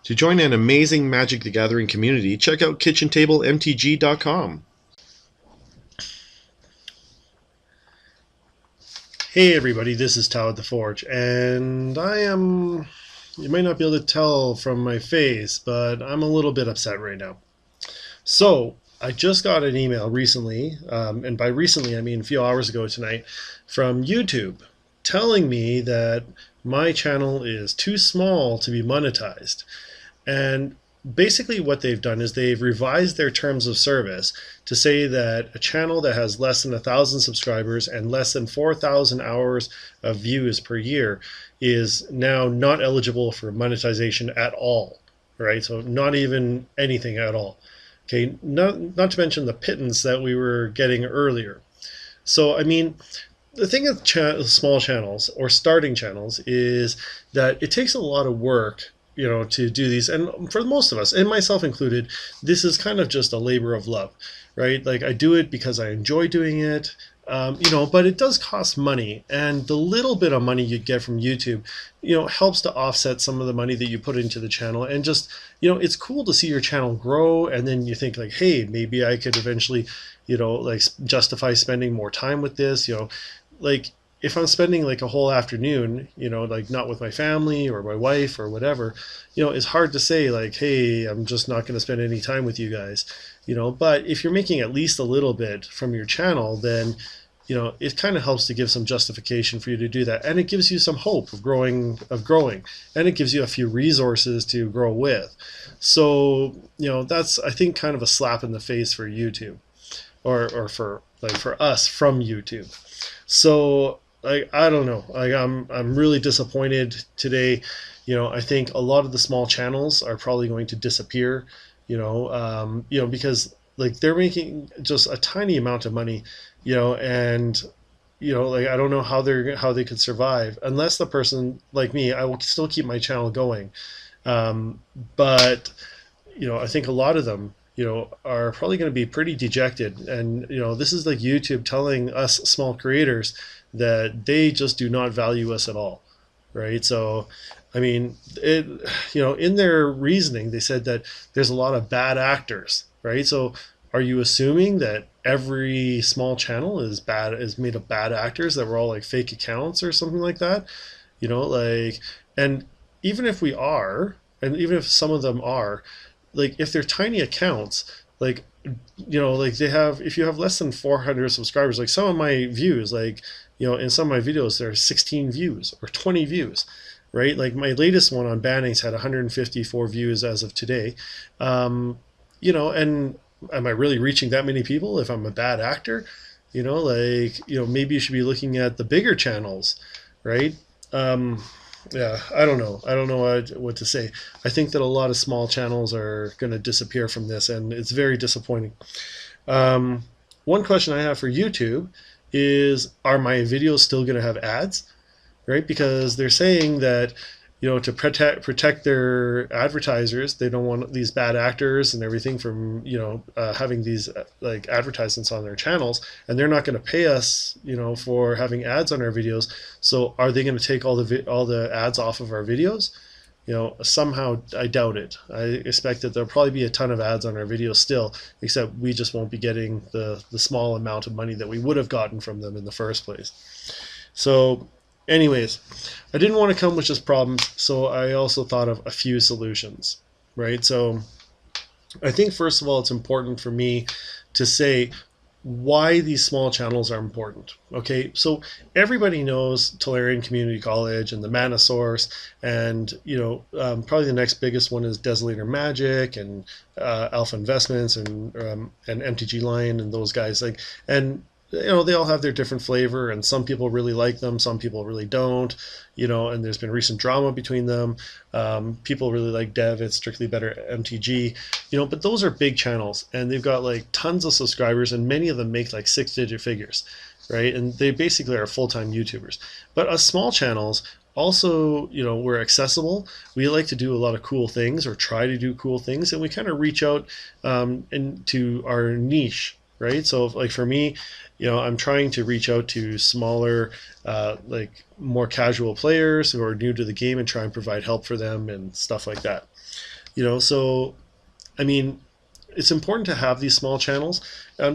To join an amazing Magic the Gathering community, check out kitchentablemtg.com. Hey everybody, this is Tao at the Forge, and you might not be able to tell from my face, but I'm a little bit upset right now. So, I just got an email recently, and by recently I mean a few hours ago tonight, from YouTube telling me that my channel is too small to be monetized. And basically what they've done is they've revised their terms of service to say that a channel that has less than 1,000 subscribers and less than 4,000 hours of views per year is now not eligible for monetization at all, right? So not even anything at all. Okay, not to mention the pittance that we were getting earlier. So, I mean, the thing with small channels or starting channels is that it takes a lot of work, to do these. And for most of us, and myself included, this is kind of just a labor of love, right? Like I do it because I enjoy doing it, but it does cost money. And the little bit of money you get from YouTube, helps to offset some of the money that you put into the channel. And just, it's cool to see your channel grow. And then you think like, hey, maybe I could eventually, like justify spending more time with this, like if I'm spending like a whole afternoon, like not with my family or my wife or whatever, it's hard to say like, hey, I'm just not going to spend any time with you guys, but if you're making at least a little bit from your channel, then, it kind of helps to give some justification for you to do that. And it gives you some hope of growing, and it gives you a few resources to grow with. So, that's, I think, kind of a slap in the face for YouTube or for us from YouTube. So I don't know. I'm really disappointed today. I think a lot of the small channels are probably going to disappear. Because like they're making just a tiny amount of money. And like I don't know how they could survive unless the person like me. I will still keep my channel going, but I think a lot of them are probably going to be pretty dejected. And, this is like YouTube telling us small creators that they just do not value us at all. Right. So, I mean, in their reasoning, they said that there's a lot of bad actors. Right. So are you assuming that every small channel is made of bad actors that were all like fake accounts or something like that? And even if we are, and even if some of them are, like if they're tiny accounts, like like if you have less than 400 subscribers, like some of my views, like in some of my videos there are 16 views or 20 views, right? Like my latest one on bannings had 154 views as of today. And am I really reaching that many people if I'm a bad actor? Maybe you should be looking at the bigger channels, right? Yeah, I don't know. I don't know what to say. I think that a lot of small channels are going to disappear from this, and it's very disappointing. One question I have for YouTube is, are my videos still going to have ads? Right? Because they're saying that, to protect their advertisers, they don't want these bad actors and everything from, having these like advertisements on their channels, and they're not going to pay us, for having ads on our videos. So are they going to take all the ads off of our videos? Somehow I doubt it. I expect that there'll probably be a ton of ads on our videos still, except we just won't be getting the small amount of money that we would have gotten from them in the first place. So anyways, I didn't want to come with just problems, so I also thought of a few solutions, right? So I think first of all, it's important for me to say why these small channels are important. Okay, so everybody knows Tolarian Community College and the Mana Source, and probably the next biggest one is Desolator Magic and Alpha Investments and MTG Lion and those guys. They all have their different flavor, and some people really like them, some people really don't, and there's been recent drama between them. People really like Dev, it's strictly better MTG, but those are big channels, and they've got like tons of subscribers, and many of them make like 6-digit figures, right? And they basically are full-time YouTubers. But us small channels, also, we're accessible. We like to do a lot of cool things, or try to do cool things, and we kind of reach out into our niche, right? So like for me, I'm trying to reach out to smaller, like more casual players who are new to the game and try and provide help for them and stuff like that. So I mean, it's important to have these small channels,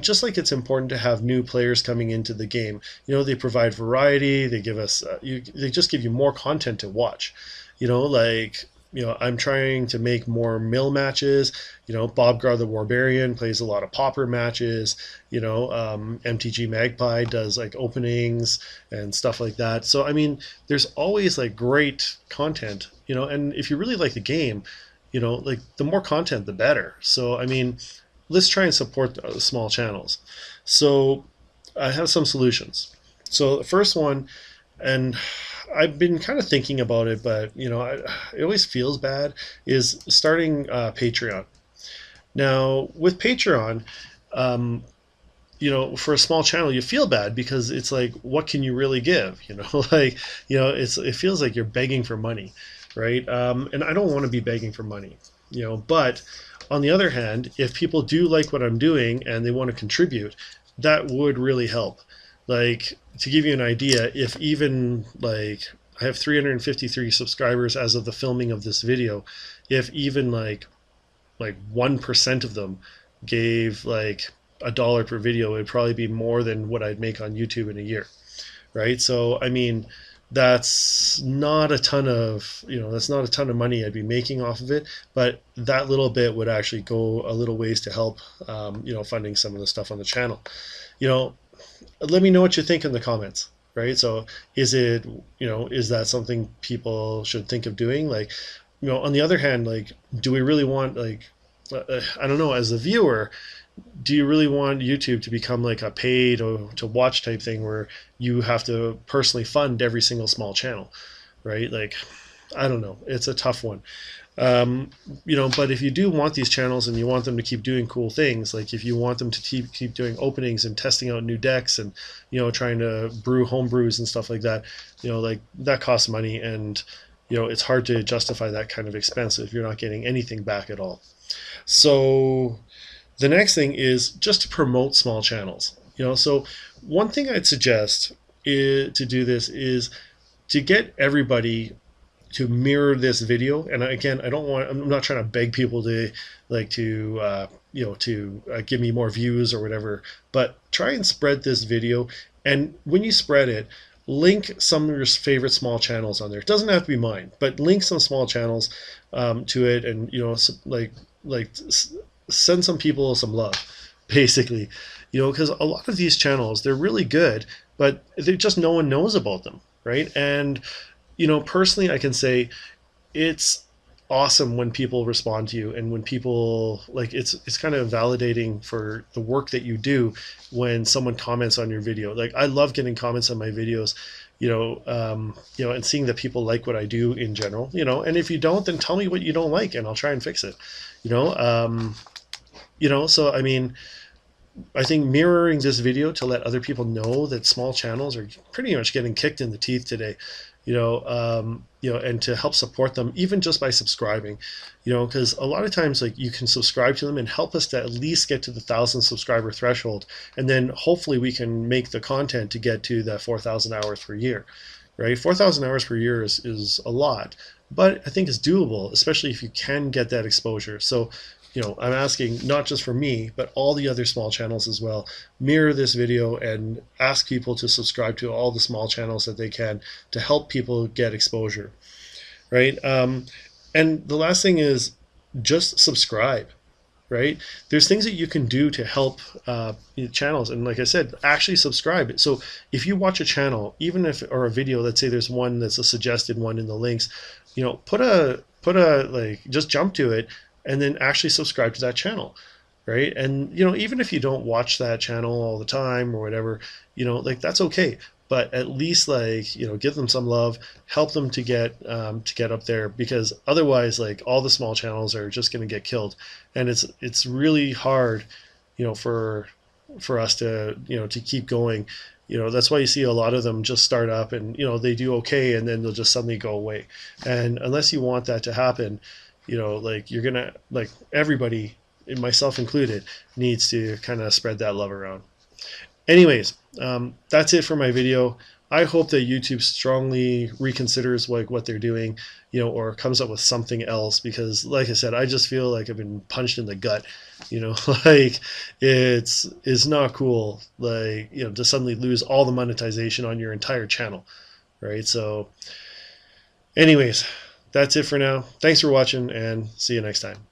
just like it's important to have new players coming into the game. They provide variety. They give us, they just give you more content to watch. Like I'm trying to make more mill matches. Bob Gar the Warbarian plays a lot of popper matches. MTG Magpie does like openings and stuff like that. So I mean, there's always like great content. And if you really like the game, like the more content, the better. So, I mean, let's try and support the small channels. So, I have some solutions. So, the first one, and I've been kind of thinking about it, but it always feels bad, is starting Patreon. Now, with Patreon, um, for a small channel, you feel bad because it's like, what can you really give? Like, it feels like you're begging for money, right? And I don't want to be begging for money, but on the other hand, if people do like what I'm doing and they want to contribute, that would really help. Like, to give you an idea, if even like I have 353 subscribers as of the filming of this video, if even like 1% of them gave like $1 per video, it'd probably be more than what I'd make on YouTube in a year, right? So I mean, that's not a ton of that's not a ton of money I'd be making off of it, but that little bit would actually go a little ways to help, funding some of the stuff on the channel. You know, Let me know what you think in the comments. Right? So is that something people should think of doing? Like, on the other hand, like, do we really want like I don't know, as a viewer, do you really want YouTube to become like a paid or to watch type thing where you have to personally fund every single small channel, right? Like, I don't know. It's a tough one. Um, but if you do want these channels and you want them to keep doing cool things, like if you want them to keep doing openings and testing out new decks and, trying to brew home brews and stuff like that, like that costs money, and, it's hard to justify that kind of expense if you're not getting anything back at all. So the next thing is just to promote small channels. So one thing I'd suggest to do this is to get everybody to mirror this video. And again, I'm not trying to beg people to give me more views or whatever, but try and spread this video. And when you spread it, link some of your favorite small channels on there. It doesn't have to be mine, but link some small channels to it, and send some people some love, basically. Because a lot of these channels, they're really good, but they just, no one knows about them, right? And personally, I can say it's awesome when people respond to you, and when people like, it's kind of validating for the work that you do when someone comments on your video. Like, I love getting comments on my videos, and seeing that people like what I do in general. And if you don't, then tell me what you don't like, and I'll try and fix it. So I mean, I think mirroring this video to let other people know that small channels are pretty much getting kicked in the teeth today, and to help support them, even just by subscribing, because a lot of times, like, you can subscribe to them and help us to at least get to the 1,000 subscriber threshold, and then hopefully we can make the content to get to that 4,000 hours per year, right? 4,000 hours per year is a lot, but I think it's doable, especially if you can get that exposure. So I'm asking not just for me, but all the other small channels as well. Mirror this video and ask people to subscribe to all the small channels that they can to help people get exposure, right? And the last thing is just subscribe, right? There's things that you can do to help channels, and like I said, actually subscribe. So if you watch a channel, even if, or a video, let's say there's one that's a suggested one in the links, put a like, just jump to it and then actually subscribe to that channel, right? And even if you don't watch that channel all the time or whatever, like, that's okay, but at least, like, give them some love, help them to get up there, because otherwise, like, all the small channels are just going to get killed, and it's really hard, for us to to keep going. That's why you see a lot of them just start up and they do okay, and then they'll just suddenly go away. And unless you want that to happen, like, you're gonna, like, everybody, myself included, needs to kind of spread that love around. Anyways, that's it for my video. I hope that YouTube strongly reconsiders like what they're doing, or comes up with something else, because like I said, I just feel like I've been punched in the gut, like it's not cool, like, to suddenly lose all the monetization on your entire channel, right? So anyways, that's it for now. Thanks for watching, and see you next time.